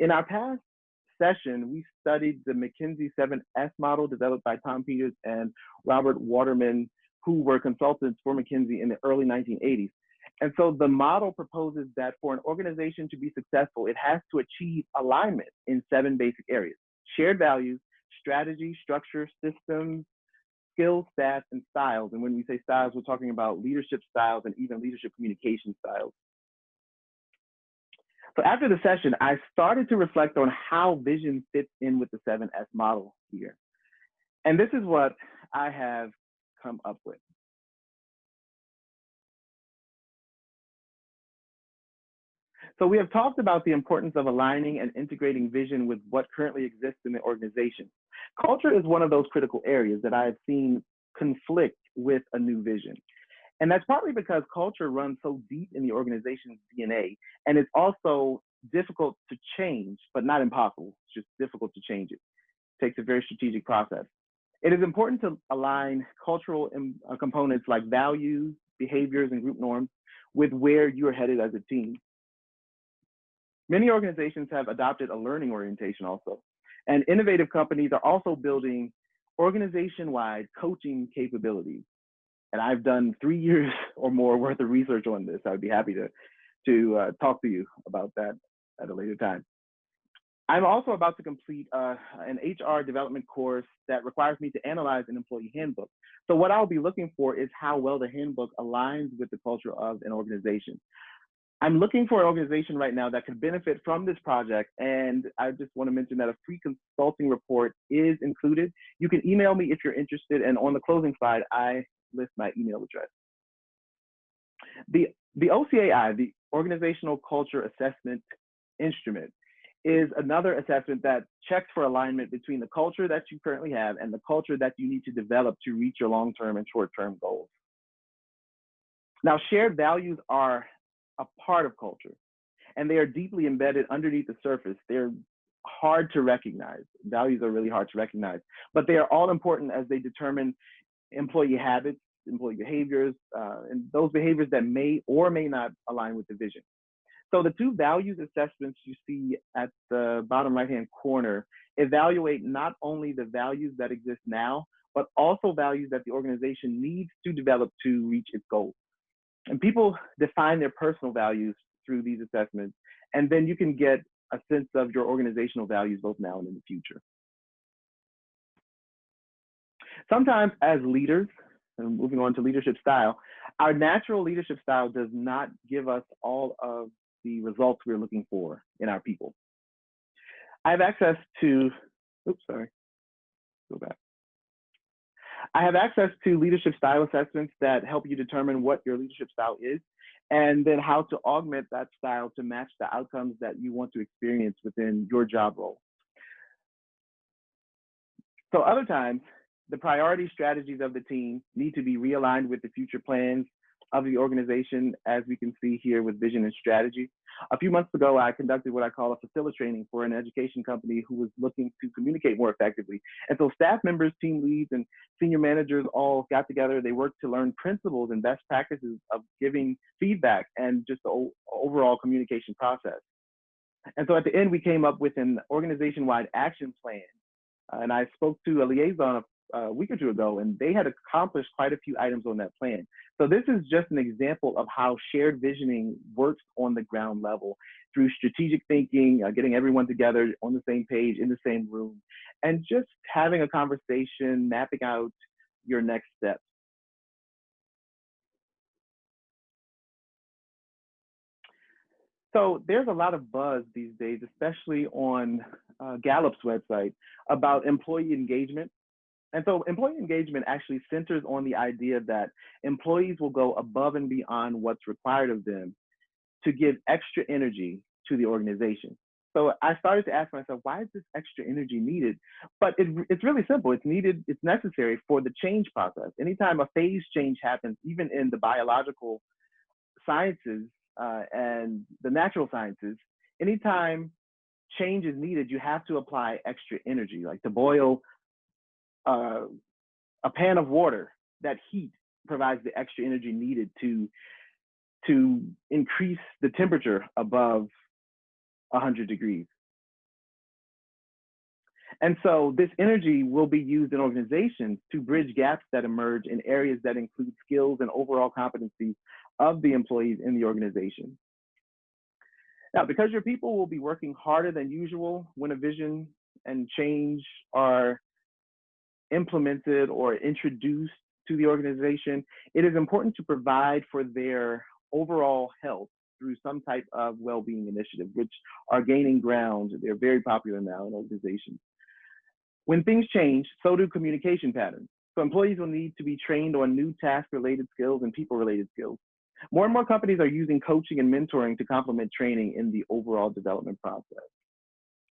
in our past session, we studied the McKinsey 7S model developed by Tom Peters and Robert Waterman, who were consultants for McKinsey in the early 1980s. And so the model proposes that for an organization to be successful, it has to achieve alignment in 7 basic areas: shared values, strategy, structure, systems, skills, stats, and styles. And when we say styles, we're talking about leadership styles and even leadership communication styles. So after the session, I started to reflect on how vision fits in with the 7S model here. And this is what I have come up with. So we have talked about the importance of aligning and integrating vision with what currently exists in the organization. Culture is one of those critical areas that I have seen conflict with a new vision. And that's partly because culture runs so deep in the organization's DNA, and it's also difficult to change, but not impossible. It's just difficult to change it. It takes a very strategic process. It is important to align cultural components like values, behaviors, and group norms with where you're headed as a team. Many organizations have adopted a learning orientation also, and innovative companies are also building organization-wide coaching capabilities. And I've done 3 years or more worth of research on this. I'd be happy to talk to you about that at a later time. I'm also about to complete an HR development course that requires me to analyze an employee handbook. So what I'll be looking for is how well the handbook aligns with the culture of an organization. I'm looking for an organization right now that could benefit from this project, and I just want to mention that a free consulting report is included. You can email me if you're interested, and on the closing slide, I list my email address. The OCAI, the Organizational Culture Assessment Instrument, is another assessment that checks for alignment between the culture that you currently have and the culture that you need to develop to reach your long-term and short-term goals. Now, shared values are a part of culture, and they are deeply embedded underneath the surface. They're hard to recognize. Values are really hard to recognize, but they are all important as they determine employee habits, employee behaviors, and those behaviors that may or may not align with the vision. So the 2 values assessments you see at the bottom right-hand corner evaluate not only the values that exist now, but also values that the organization needs to develop to reach its goals. And people define their personal values through these assessments, and then you can get a sense of your organizational values both now and in the future. Sometimes as leaders, and moving on to leadership style, our natural leadership style does not give us all of the results we're looking for in our people. I have access to, I have access to leadership style assessments that help you determine what your leadership style is, and then how to augment that style to match the outcomes that you want to experience within your job role. So other times, the priority strategies of the team need to be realigned with the future plans of the organization, as we can see here with vision and strategy. A few months ago, I conducted what I call a facilitator training for an education company who was looking to communicate more effectively. And so staff members, team leads, and senior managers all got together. They worked to learn principles and best practices of giving feedback and just the overall communication process. And so at the end, we came up with an organization-wide action plan. And I spoke to a liaison a week or two ago, and they had accomplished quite a few items on that plan. So this is just an example of how shared visioning works on the ground level through strategic thinking, getting everyone together on the same page, in the same room, and just having a conversation, mapping out your next steps. So there's a lot of buzz these days, especially on Gallup's website, about employee engagement. And so employee engagement actually centers on the idea that employees will go above and beyond what's required of them to give extra energy to the organization. So I started to ask myself, why is this extra energy needed? But it's really simple. It's needed, it's necessary for the change process. Anytime a phase change happens, even in the biological sciences and the natural sciences, anytime change is needed, you have to apply extra energy, like to boil a pan of water. That heat provides the extra energy needed to increase the temperature above 100 degrees. And so this energy will be used in organizations to bridge gaps that emerge in areas that include skills and overall competencies of the employees in the organization. Now, because your people will be working harder than usual when a vision and change are implemented or introduced to the organization, it is important to provide for their overall health through some type of well-being initiative, which are gaining ground. They're very popular now in organizations. When things change, so do communication patterns. So employees will need to be trained on new task-related skills and people-related skills. More and more companies are using coaching and mentoring to complement training in the overall development process.